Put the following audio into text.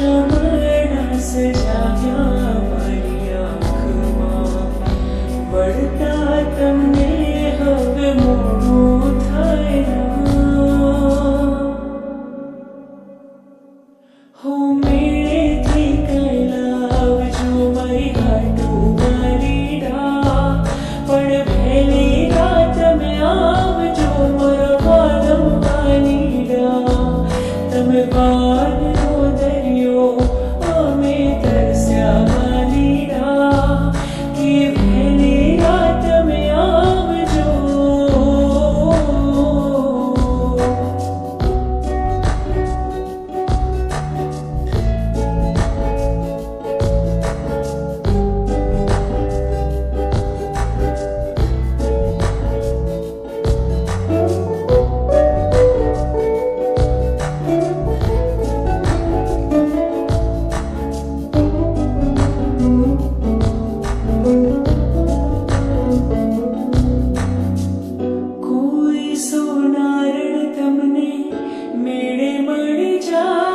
શમરણા સજાવ્યા મારી આંખમાં, વળતા તમને હવે મોડું થાય ના. હો મેળેથી કાંઈ લાવજો મારી હાટું મારી ડા, પણ વહેલી રાત તમે આવજો મારા વાલમવાની ડા. તમે વાલનો દરિયો અમે તરસ્યા મારી ડા, કે વહેલી રાત તમે આવજો. કોઈ સોનારણ તમને મેળે મળી જાય.